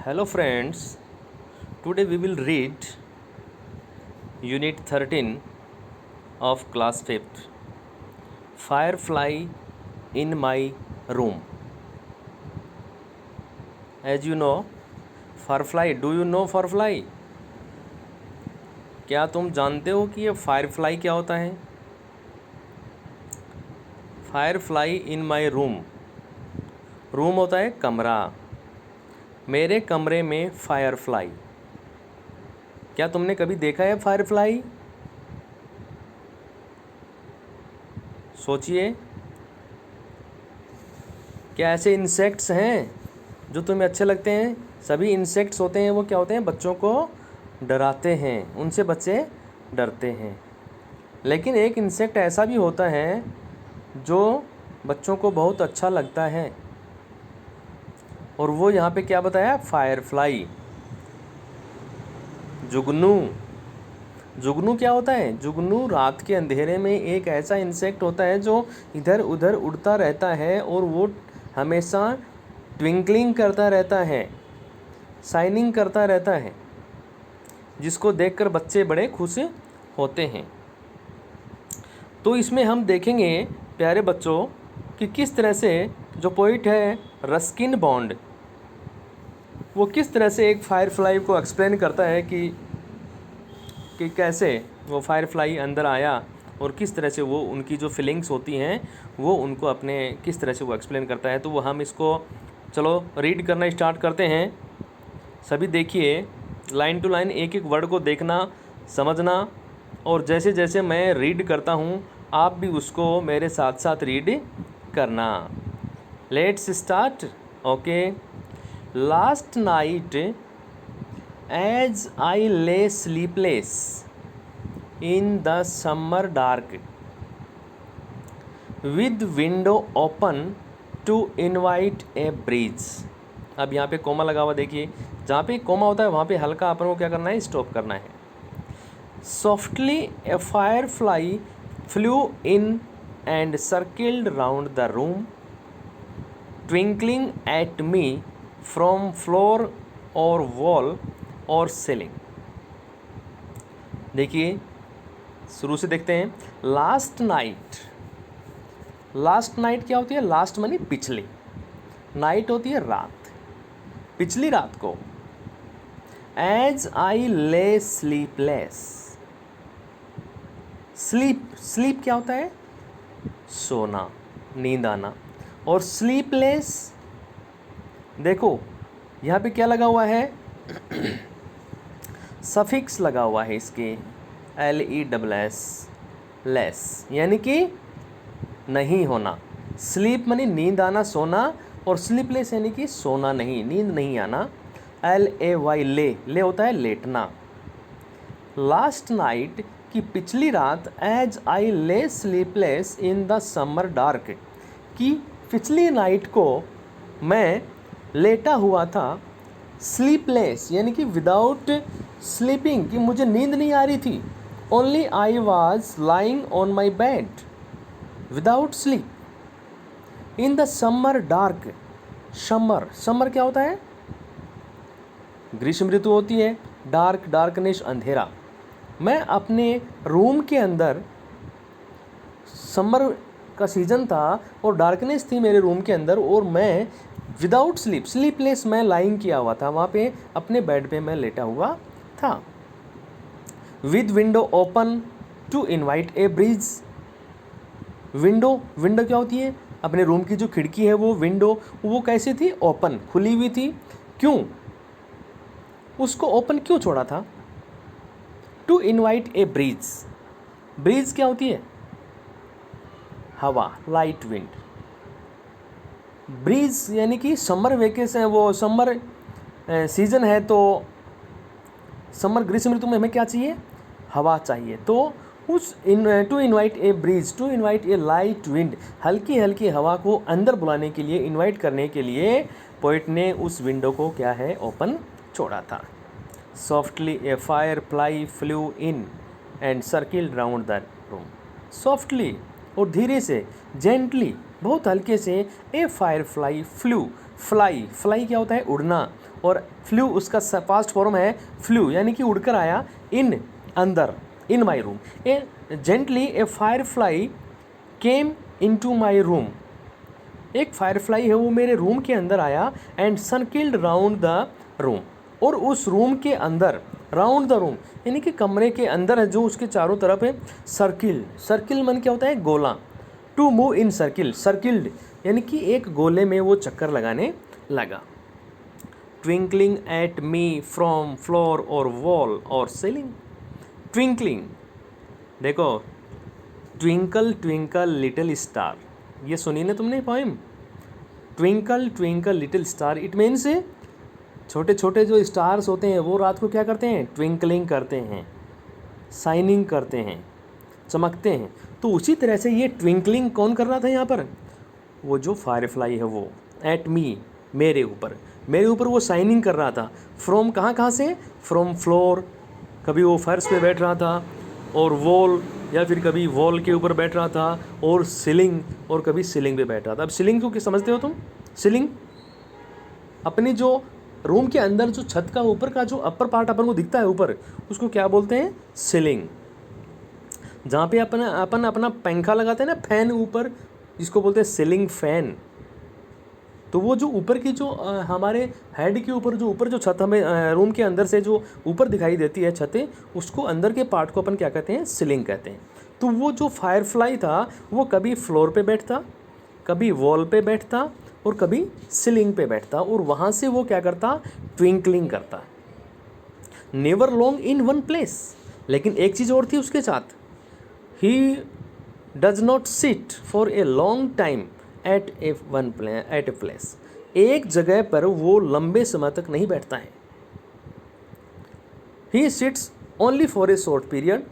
Hello friends, today we will read Unit 13 of Class 5th, Firefly in My Room. As you know, Firefly, do you know Firefly? क्या तुम जानते हो कि ये Firefly क्या होता है? Firefly in my room. Room होता है कमरा. मेरे कमरे में फायरफ्लाई. क्या तुमने कभी देखा है फायरफ्लाई? सोचिए, क्या ऐसे इंसेक्ट्स हैं जो तुम्हें अच्छे लगते हैं? सभी इंसेक्ट्स होते हैं वो क्या होते हैं, बच्चों को डराते हैं, उनसे बच्चे डरते हैं. लेकिन एक इंसेक्ट ऐसा भी होता है जो बच्चों को बहुत अच्छा लगता है, और वो यहाँ पे क्या बताया? फायरफ्लाई, जुगनू. जुगनू क्या होता है? जुगनू रात के अंधेरे में एक ऐसा इंसेक्ट होता है जो इधर उधर उड़ता रहता है और वो हमेशा ट्विंकलिंग करता रहता है, शाइनिंग करता रहता है, जिसको देखकर बच्चे बड़े खुश होते हैं. तो इसमें हम देखेंगे प्यारे बच्चों कि किस तरह से जो पोइट है रस्किन बॉन्ड, वो किस तरह से एक फायरफ्लाई को एक्सप्लेन करता है कि कैसे वो फायरफ्लाई अंदर आया और किस तरह से वो उनकी जो फीलिंग्स होती हैं वो उनको अपने किस तरह से वो एक्सप्लेन करता है. तो वो हम इसको चलो रीड करना स्टार्ट करते हैं. सभी देखिए, लाइन टू लाइन एक एक वर्ड को देखना, समझना, और जैसे जैसे मैं रीड करता हूँ आप भी उसको मेरे साथ साथ रीड करना. Let's start. Okay. Last night as I lay sleepless in the summer dark with window open to invite a breeze. अब यहाँ पे कोमा लगा हुआ, देखिए जहाँ पे कोमा होता है वहाँ पे हल्का अपन को क्या करना है, स्टॉप करना है. Softly A Firefly flu in and circled round the room twinkling at me from floor और वॉल और सीलिंग. देखिए शुरू से देखते हैं. Last night. लास्ट नाइट क्या होती है? लास्ट मानी पिछली, नाइट होती है रात, पिछली रात को. As I lay sleepless. Sleep, sleep क्या होता है? सोना, नींद आना. और स्लीपलेस, देखो यहाँ पे क्या लगा हुआ है, सफिक्स लगा हुआ है इसके, LESS, लेस, यानी कि नहीं होना. स्लीप मानी नींद आना, सोना, और स्लीपलेस यानी कि सोना नहीं, नींद नहीं आना. LAY, ले होता है लेटना. लास्ट नाइट की पिछली रात, as I lay sleepless in the summer dark, कि पिछली नाइट को मैं लेटा हुआ था स्लीपलेस यानी कि विदाउट स्लीपिंग, कि मुझे नींद नहीं आ रही थी. Only I was lying on my bed without sleep in the summer dark. Summer, summer क्या होता है? ग्रीष्म ऋतु होती है. डार्क, डार्कनेस, अंधेरा. मैं अपने रूम के अंदर, समर का सीज़न था और डार्कनेस थी मेरे रूम के अंदर, और मैं विदाउट स्लीप, स्लीपलेस मैं लाइंग किया हुआ था वहाँ पे, अपने बेड पे मैं लेटा हुआ था. With window open to invite a breeze. Window, window क्या होती है? अपने रूम की जो खिड़की है वो विंडो, वो कैसी थी? ओपन, खुली हुई थी. क्यों उसको ओपन क्यों छोड़ा था? To invite a breeze. Breeze क्या होती है? हवा, लाइट विंड. ब्रीज यानी कि समर वेकेशन, वो समर सीजन है, तो समर ग्रीष्म ऋतु में हमें क्या चाहिए? हवा चाहिए. तो उस to invite a breeze, to invite a light wind, हल्की हल्की हवा को अंदर बुलाने के लिए, इनवाइट करने के लिए पोइट ने उस विंडो को क्या है, ओपन छोड़ा था. Softly A Firefly flu in and circled round the room. Softly और धीरे से, जेंटली, बहुत हल्के से, ए फायरफ्लाई फ्लू, फ्लाई, फ्लाई क्या होता है, उड़ना, और फ्लू उसका पास्ट फॉर्म है फ्लू, यानी कि उड़कर आया, इन अंदर, in my room. A gently a firefly came into my room, एक फायरफ्लाई है वो मेरे रूम के अंदर आया, and circled round the room, और उस रूम के अंदर, राउंड द रूम यानी कि कमरे के अंदर है जो उसके चारों तरफ है, सर्किल, सर्किल मन क्या होता है, गोला, to move in circle, circled यानी कि एक गोले में वो चक्कर लगाने लगा। Twinkling at me from floor और वॉल और सीलिंग, ट्विंकलिंग देखो, ट्विंकल ट्विंकल लिटिल स्टार, ये सुनी ना तुमने poem, twinkle twinkle little star, it means छोटे छोटे जो स्टार्स होते हैं वो रात को क्या करते हैं, ट्विंकलिंग करते हैं, शाइनिंग करते हैं, चमकते हैं। तो उसी तरह से ये ट्विंकलिंग कौन कर रहा था यहाँ पर, वो जो फायरफ्लाई है वो, एट मी मेरे ऊपर, मेरे ऊपर वो शाइनिंग कर रहा था। फ्रॉम कहाँ से, फ्रॉम फ्लोर, कभी वो फर्श पे बैठ रहा था, और वॉल या फिर कभी वॉल के ऊपर बैठ रहा था, और सीलिंग, और कभी सीलिंग पे बैठ रहा था। अब सीलिंग को क्या समझते हो तुम, सीलिंग अपनी जो रूम के अंदर जो छत का ऊपर का जो अपर पार्ट अपन को दिखता है ऊपर, उसको क्या बोलते हैं, सीलिंग। जहाँ पे अपन अपना पंखा लगाते हैं ना, फैन ऊपर, जिसको बोलते हैं सीलिंग फैन। तो वो जो ऊपर की जो हमारे हेड के ऊपर जो ऊपर जो छत हमें रूम के अंदर से जो ऊपर दिखाई देती है छतें, उसको अंदर के पार्ट को अपन क्या कहते हैं, सीलिंग कहते हैं। तो वो जो फायरफ्लाई था वो कभी फ्लोर पे बैठता, कभी वॉल पे बैठता, और कभी सीलिंग पे बैठता, और वहाँ से वो क्या करता, ट्विंकलिंग करता। Never long in one place, लेकिन एक चीज़ और थी उसके साथ, he does not sit for a long time at a place, एक जगह पर वो लंबे समय तक नहीं बैठता है। He sits only for a short period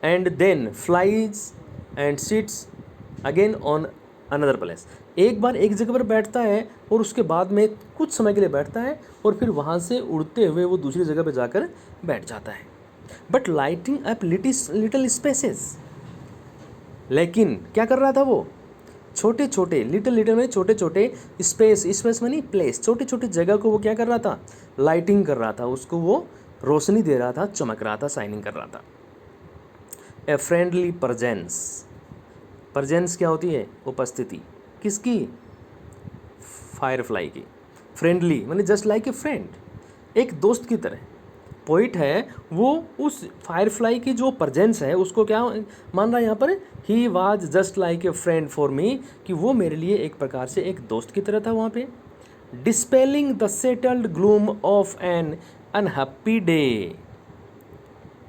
and then flies and sits again on another place, एक बार एक जगह पर बैठता है और उसके बाद में कुछ समय के लिए बैठता है, और फिर वहाँ से उड़ते हुए वो दूसरी जगह पर जाकर बैठ जाता है। But lighting up little spaces, लेकिन क्या कर रहा था वो, छोटे छोटे, लिटिल में छोटे छोटे, स्पेस मानी प्लेस, छोटे छोटे जगह को वो क्या कर रहा था, लाइटिंग कर रहा था, उसको वो रोशनी दे रहा था, चमक रहा था, शाइनिंग कर रहा था। ए फ्रेंडली प्रजेंस, प्रजेंस क्या होती है, उपस्थिति, किसकी, फायरफ्लाई की। फ्रेंडली मानी जस्ट लाइक ए फ्रेंड, एक दोस्त की तरह। पोइट है वो उस फायरफ्लाई की जो प्रेजेंस है उसको क्या मान रहा है यहाँ पर, he was just like a friend for me, कि वो मेरे लिए एक प्रकार से एक दोस्त की तरह था वहाँ पे। Dispelling the settled gloom of an unhappy day,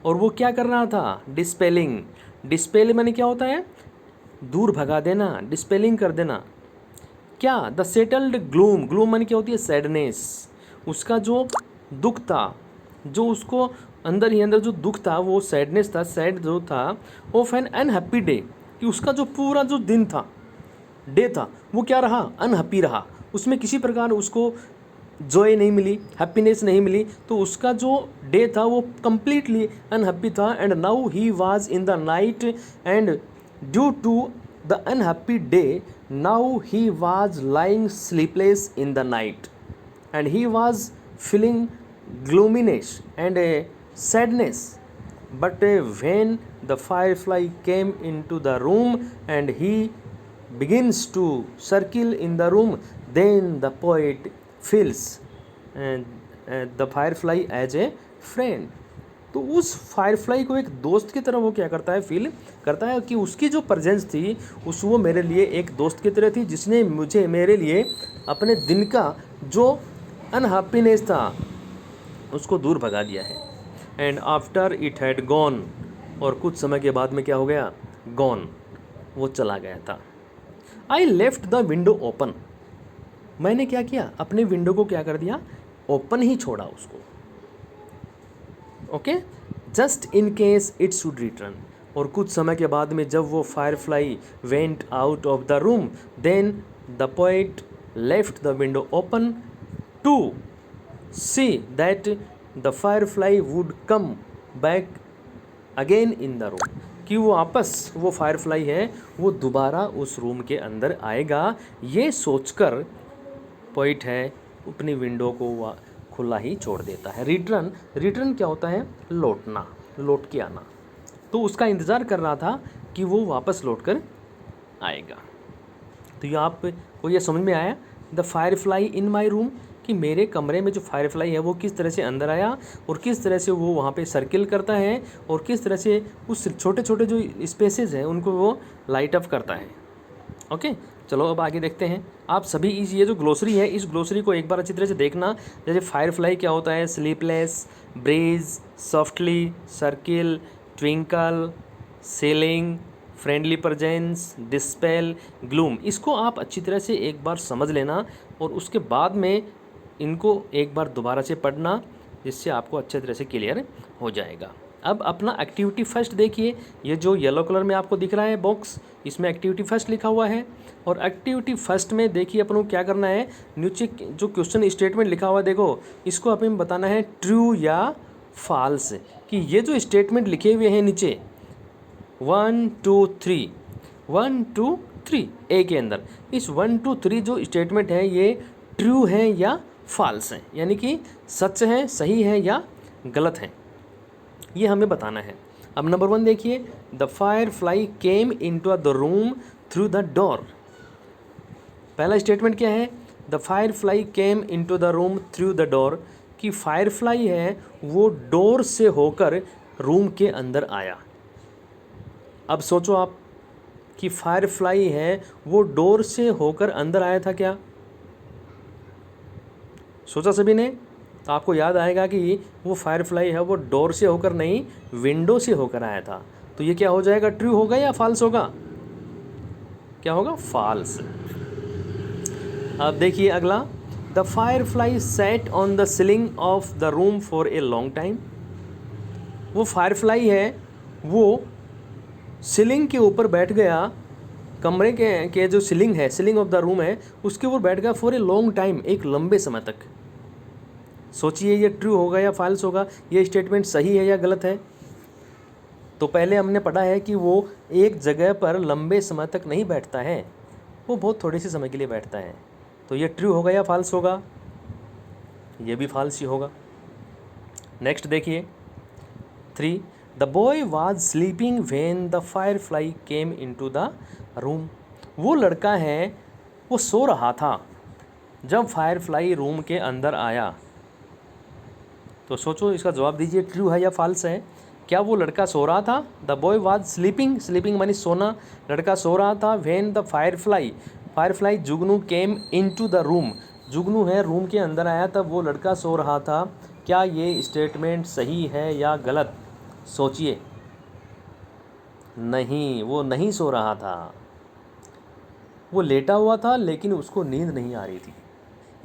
और वो क्या कर रहा था, डिस्पेलिंग, डिस्पेल माने क्या होता है, दूर भगा देना, डिस्पेलिंग कर देना। क्या, द सेटल्ड ग्लूम, ग्लूम माने क्या होती है, सैडनेस, उसका जो दुख था, जो उसको अंदर ही अंदर जो दुख था, वो सैडनेस था, सैड जो था, ऑफ एन अनहैप्पी डे, कि उसका जो पूरा जो दिन था, डे था, वो क्या रहा, अनहैप्पी रहा, उसमें किसी प्रकार उसको जॉय नहीं मिली, हैप्पीनेस नहीं मिली, तो उसका जो डे था वो कम्प्लीटली अनहैप्पी था। And now he was in the night, and due to the unhappy day now he was lying sleepless in the night, and he was feeling gloominess and a sadness. But when the firefly came into the room and he begins to circle in the room, then the poet feels the firefly as a friend. तो उस Firefly को एक दोस्त की तरह वो क्या करता है, फील करता है कि उसकी जो प्रेजेंस थी उस वो मेरे लिए एक दोस्त की तरह थी, जिसने मुझे मेरे लिए अपने दिन का जो अनहैप्पीनेस था उसको दूर भगा दिया है। And after it had gone, और कुछ समय के बाद में क्या हो गया, गॉन, वो चला गया था। I left the window open, मैंने क्या किया, अपने विंडो को क्या कर दिया, ओपन ही छोड़ा उसको, okay, just in case it should return. और कुछ समय के बाद में जब वो firefly went out of the room, then the poet left the window open to see that the firefly would come back again in the room, कि वो वापस वो फायरफ्लाई है वो दोबारा उस रूम के अंदर आएगा, ये सोचकर पोइट है अपनी विंडो को खुला ही छोड़ देता है। रिटर्न, रिटर्न क्या होता है? लौटना, लौट के आना। तो उसका इंतज़ार कर रहा था कि वो वापस लौट कर आएगा। तो ये आपको ये समझ में आया, the Firefly in my room, कि मेरे कमरे में जो फायरफ्लाई है वो किस तरह से अंदर आया और किस तरह से वो वहाँ पे सर्किल करता है और किस तरह से उस छोटे छोटे जो स्पेसेस हैं उनको वो लाइट अप करता है। ओके, चलो अब आगे देखते हैं। आप सभी ये जो ग्लोसरी है, इस ग्लोसरी को एक बार अच्छी तरह से देखना। जैसे फायरफ्लाई क्या होता है? Sleepless, breeze, softly, circle, twinkle, ceiling, friendly presence, dispel, gloom. इसको आप अच्छी तरह से एक बार समझ लेना और उसके बाद में इनको एक बार दोबारा से पढ़ना, जिससे आपको अच्छे तरह से क्लियर हो जाएगा। अब अपना एक्टिविटी फर्स्ट देखिए, ये जो येलो कलर में आपको दिख रहा है बॉक्स, इसमें एक्टिविटी फर्स्ट लिखा हुआ है। और एक्टिविटी फर्स्ट में देखिए अपन को क्या करना है, नीचे जो क्वेश्चन स्टेटमेंट लिखा हुआ है देखो, इसको अपन बताना है ट्रू या फॉल्स, कि ये जो स्टेटमेंट लिखे हुए हैं नीचे 1 2 3 1 2 3 ए के अंदर, इस 1 2 3 जो स्टेटमेंट है ये ट्रू है या फॉल्स है, यानी कि सच है, सही है या गलत है, ये हमें बताना है। अब नंबर 1 देखिए, the Firefly came into the room through the door. पहला स्टेटमेंट क्या है? The Firefly came into the room through the door, कि फायरफ्लाई है वो डोर से होकर रूम के अंदर आया। अब सोचो आप कि फायरफ्लाई है वो डोर से होकर अंदर आया था क्या? सोचा सभी ने? तो आपको याद आएगा कि वो फायरफ्लाई है वो डोर से होकर नहीं, विंडो से होकर आया था। तो ये क्या हो जाएगा? ट्रू होगा या फॉल्स होगा? क्या होगा? फॉल्स। अब देखिए अगला, the Firefly sat on the ceiling of the room for a long time. वो फायरफ्लाई है वो सीलिंग के ऊपर बैठ गया, कमरे के जो सीलिंग है, सीलिंग ऑफ द रूम है, उसके ऊपर बैठ गया फॉर ए लॉन्ग टाइम, एक लंबे समय तक। सोचिए ये ट्रू होगा या फॉल्स होगा, ये स्टेटमेंट सही है या गलत है? तो पहले हमने पढ़ा है कि वो एक जगह पर लंबे समय तक नहीं बैठता है, वो बहुत थोड़े से समय के लिए बैठता है। तो ये ट्रू होगा या फॉल्स होगा? ये भी फॉल्स ही होगा। नेक्स्ट देखिए 3, the boy was sleeping when the Firefly came into the room. वो लड़का है वो सो रहा था जब फायरफ्लाई रूम के अंदर आया। तो सोचो, इसका जवाब दीजिए, ट्रू है या फॉल्स है? क्या वो लड़का सो रहा था? The boy was sleeping, sleeping मानी सोना, लड़का सो रहा था। When the Firefly, Firefly Jugnu came into the room, जुगनू है रूम के अंदर आया तब वो लड़का सो रहा था। क्या ये स्टेटमेंट सही है या गलत? सोचिए। नहीं, वो नहीं सो रहा था, वो लेटा हुआ था, लेकिन उसको नींद नहीं आ रही थी,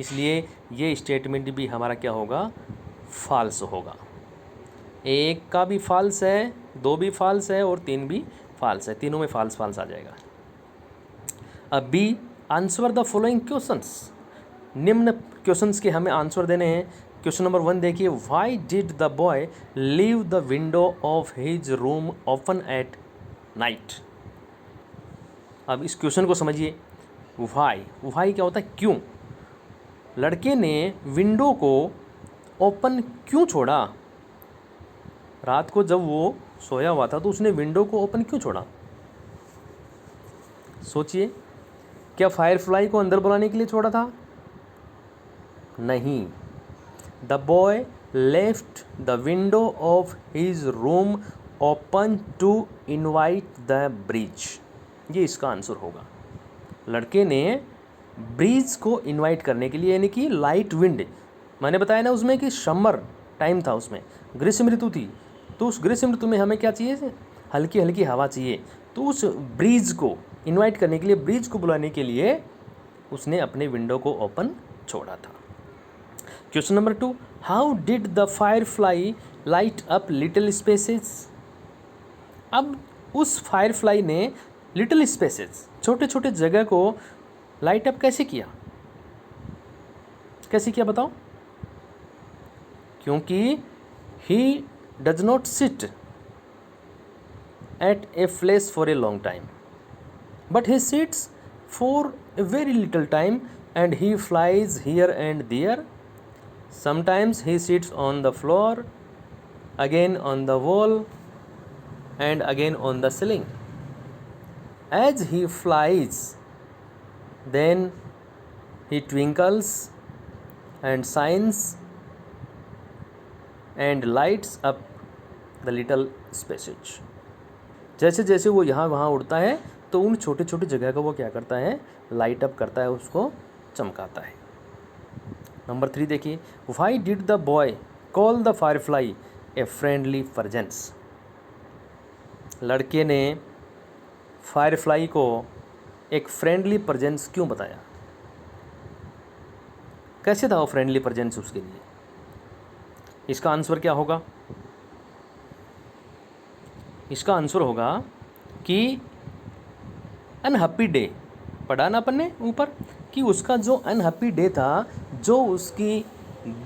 इसलिए ये स्टेटमेंट भी हमारा क्या होगा? फॉल्स होगा। 1 का भी फॉल्स है, 2 भी फॉल्स है और 3 भी फॉल्स है, तीनों में फॉल्स फॉल्स आ जाएगा। अब B, answer the following questions. निम्न क्वेश्चंस के हमें आंसर देने हैं। क्वेश्चन नंबर 1 देखिए, why did the boy leave the window of his room open at night. अब इस क्वेश्चन को समझिए। व्हाई, व्हाई क्या होता है? क्यों? लड़के ने विंडो को ओपन क्यों छोड़ा? रात को जब वो सोया हुआ था तो उसने विंडो को ओपन क्यों छोड़ा? सोचिए, क्या फायरफ्लाई को अंदर बुलाने के लिए छोड़ा था? नहीं। The boy left the window of his room open to invite the breeze, ये इसका आंसर होगा। लड़के ने ब्रीज को इनवाइट करने के लिए, यानी कि लाइट विंड, मैंने बताया ना उसमें कि समर टाइम था, उसमें ग्रीष्म ऋतु थी, तो उस ग्रीष्म ऋतु में हमें क्या चाहिए? हल्की हल्की हवा चाहिए। तो उस ब्रीज को इनवाइट करने के लिए, ब्रीज को बुलाने के लिए उसने अपने विंडो को ओपन छोड़ा था। Question number 2, how did the Firefly light up little spaces. अब उस फायरफ्लाई ने लिटिल स्पेसेस, छोटे छोटे जगह को लाइट अप कैसे किया? कैसे किया बताओ? क्योंकि ही does not sit at a place for a long time, but he sits for a very little time and he flies here and there. Sometimes he sits on the floor, again on the wall, and again on the ceiling. As he flies, then he twinkles and shines and lights up the little spaces. जैसे जैसे वो यहाँ वहाँ उड़ता है तो उन छोटे छोटे जगह को वो क्या करता है, लाइट अप करता है, उसको चमकाता है। नंबर 3 देखिए, why did the boy call the Firefly A friendly presence. लड़के ने फायरफ्लाई को एक फ्रेंडली प्रेजेंस क्यों बताया? कैसे था वो फ्रेंडली प्रेजेंस उसके लिए? इसका आंसर क्या होगा? इसका आंसर होगा कि अनहैप्पी डे, पढ़ा ना अपन ने ऊपर कि उसका जो अनहैप्पी डे था, जो उसकी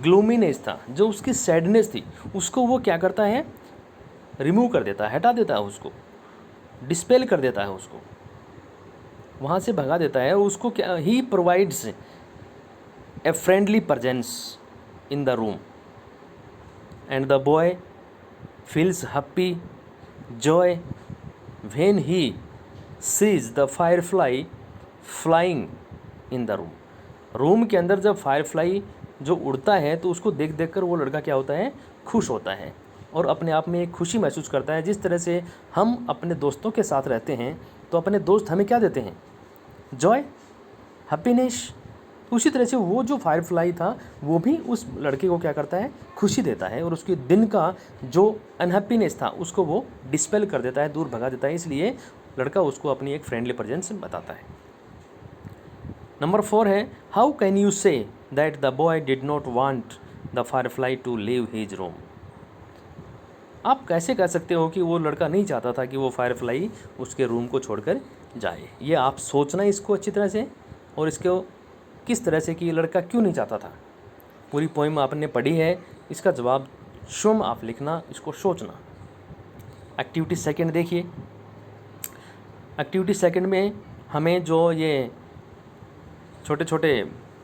ग्लूमीनेस था, जो उसकी सैडनेस थी, उसको वो क्या करता है, रिमूव कर देता है, हटा देता है, उसको डिस्पेल कर देता है, उसको वहाँ से भगा देता है। उसको क्या, he provides a friendly presence in the room and the boy feels happy joy when he sees the firefly flying in the room. Room के अंदर जब फायरफ्लाई जो उड़ता है तो उसको देख देख कर वो लड़का क्या होता है, खुश होता है और अपने आप में एक खुशी महसूस करता है। जिस तरह से हम अपने दोस्तों के साथ रहते हैं तो अपने दोस्त हमें क्या देते हैं, जॉय, हैप्पीनेस। उसी तरह से वो जो फायरफ्लाई था वो भी उस लड़के को क्या करता है, खुशी देता है और उसके दिन का जो अनहैप्पीनेस था उसको वो डिस्पेल कर देता है, दूर भगा देता है। इसलिए लड़का उसको अपनी एक फ्रेंडली प्रेजेंस बताता है। नंबर 4 है, how can you say that the boy did not want the firefly to leave his room. आप कैसे कह सकते हो कि वो लड़का नहीं चाहता था कि वो फायरफ्लाई उसके रूम को छोड़कर जाए? ये आप सोचना इसको अच्छी तरह से, और इसको किस तरह से कि ये लड़का क्यों नहीं चाहता था। पूरी पोइम आपने पढ़ी है, इसका जवाब स्वयं आप लिखना, इसको सोचना। एक्टिविटी सेकंड देखिए। एक्टिविटी सेकंड में हमें जो ये छोटे छोटे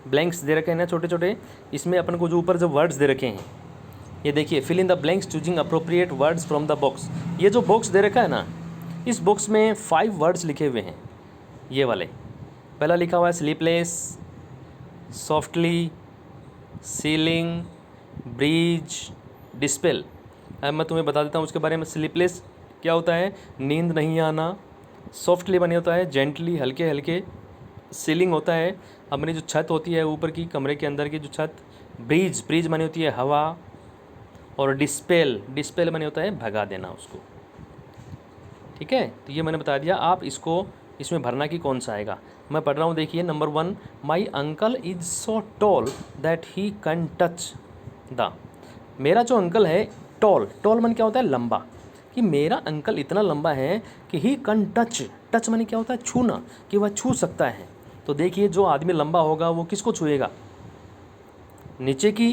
ब्लैंक्स दे रखे हैं ना, छोटे छोटे, इसमें अपन को जो ऊपर जो वर्ड्स दे रखे हैं, ये देखिए, fill in the blanks choosing appropriate words from the box. ये जो बॉक्स दे रखा है ना, इस बॉक्स में 5 वर्ड्स लिखे हुए हैं, ये वाले। पहला लिखा हुआ है sleepless, softly, ceiling, breeze, dispel. अब मैं तुम्हें बता देता हूँ उसके बारे में। स्लीपलेस क्या होता है, नींद नहीं आना। सॉफ्टली बने होता है जेंटली, हल्के हल्के। सीलिंग होता है अपनी जो छत होती है ऊपर की, कमरे के अंदर की जो छत। ब्रीज, ब्रीज बनी होती है हवा। और डिस्पेल, डिस्पेल बने होता है भगा देना उसको। ठीक है, तो ये मैंने बता दिया। आप इसको इसमें भरना कि कौन सा आएगा। मैं पढ़ रहा हूँ, देखिए। Number 1, my uncle is so tall that he can touch the. मेरा जो अंकल है, टॉल, टॉल मन क्या होता है, लंबा। कि मेरा अंकल इतना लंबा है कि ही कैन टच, टच माने क्या होता है, छूना, कि वह छू सकता है। तो देखिए, जो आदमी लंबा होगा वो किसको छुएगा, नीचे की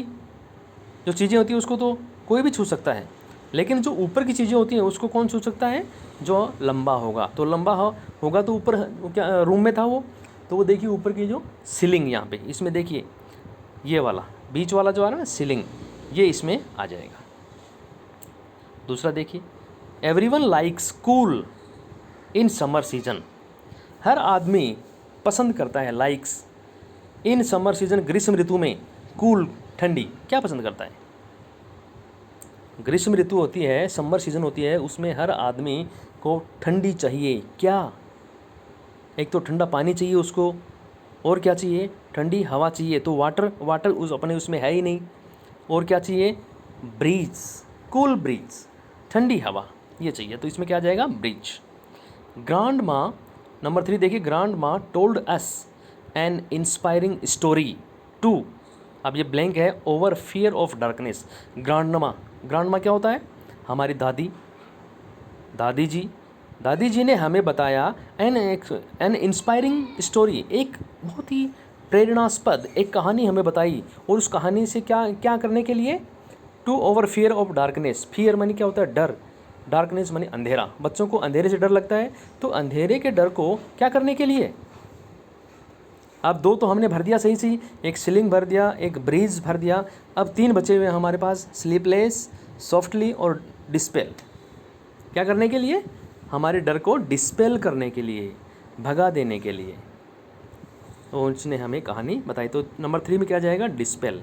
जो चीज़ें होती है उसको तो कोई भी छू सकता है, लेकिन जो ऊपर की चीज़ें होती हैं उसको कौन छू सकता है, जो लंबा होगा। तो लंबा होगा तो ऊपर क्या रूम में था वो, तो वो देखिए ऊपर की जो सीलिंग, यहाँ पे इसमें देखिए ये वाला बीच वाला जो है ना सीलिंग, ये इसमें आ जाएगा। दूसरा देखिए, everyone likes cool in summer season. हर आदमी पसंद करता है, लाइक्स इन समर सीजन, ग्रीष्म ऋतु में, कूल, ठंडी। क्या पसंद करता है, ग्रीष्म ऋतु होती है, समर सीजन होती है, उसमें हर आदमी को ठंडी चाहिए। क्या, एक तो ठंडा पानी चाहिए उसको, और क्या चाहिए, ठंडी हवा चाहिए। तो वाटर, वाटर उस अपने उसमें है ही नहीं। और क्या चाहिए, ब्रीज, कूल ब्रीज, ठंडी हवा, ये चाहिए। तो इसमें क्या आ जाएगा, ब्रीज। ग्रांड माँ, नंबर 3 देखिए, grandma told us an inspiring story to. अब ये ब्लैंक है, over fear of darkness. Grandma, grandma क्या होता है, हमारी दादी, दादी जी। दादी जी ने हमें बताया एन इंस्पायरिंग स्टोरी, एक बहुत ही प्रेरणास्पद एक कहानी हमें बताई। और उस कहानी से क्या क्या करने के लिए, to over fear of darkness. Fear मानी क्या होता है, डर, डार्कनेस मानी अंधेरा। बच्चों को अंधेरे से डर लगता है, तो अंधेरे के डर को क्या करने के लिए, अब 2 तो हमने भर दिया सही सही, एक सीलिंग भर दिया, एक ब्रीज भर दिया। अब 3 बचे हुए हैं हमारे पास, स्लीपलेस, सॉफ्टली और डिस्पेल। क्या करने के लिए? हमारे डर को डिस्पेल करने के लिए, भगा देने के लिए। तो उसने हमें कहानी बताई। तो नंबर 3 में क्या जाएगा? Dispel.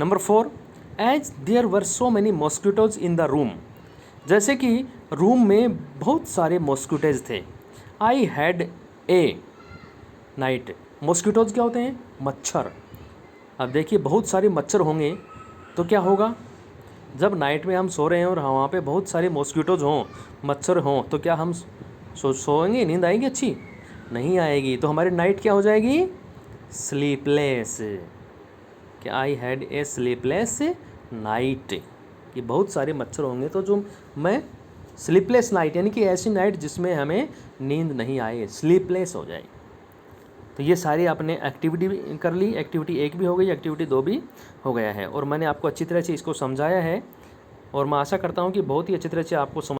Number 4, as there were so many mosquitoes in the room. जैसे कि रूम में बहुत सारे मॉस्किटोज थे। I had a night. Mosquitoes क्या होते हैं? मच्छर। अब देखिए बहुत सारे मच्छर होंगे तो क्या होगा? जब नाइट में हम सो रहे हैं और वहाँ पे बहुत सारे मॉस्किटोज हों, मच्छर हों, तो क्या हम सोएंगे? नींद आएगी? अच्छी नहीं आएगी। तो हमारी नाइट क्या हो जाएगी? स्लीपलेस। कि आई हैड ए स्लीपलेस नाइट, कि बहुत सारे मच्छर होंगे तो जो मैं स्लीपलेस नाइट, यानी कि ऐसी नाइट जिसमें हमें नींद नहीं आए, स्लीपलेस हो जाए। तो ये सारी आपने एक्टिविटी कर ली। एक्टिविटी 1 भी हो गई, एक्टिविटी 2 भी हो गया है, और मैंने आपको अच्छी तरह से इसको समझाया है, और मैं आशा करता हूँ कि बहुत ही अच्छी तरह से आपको समझ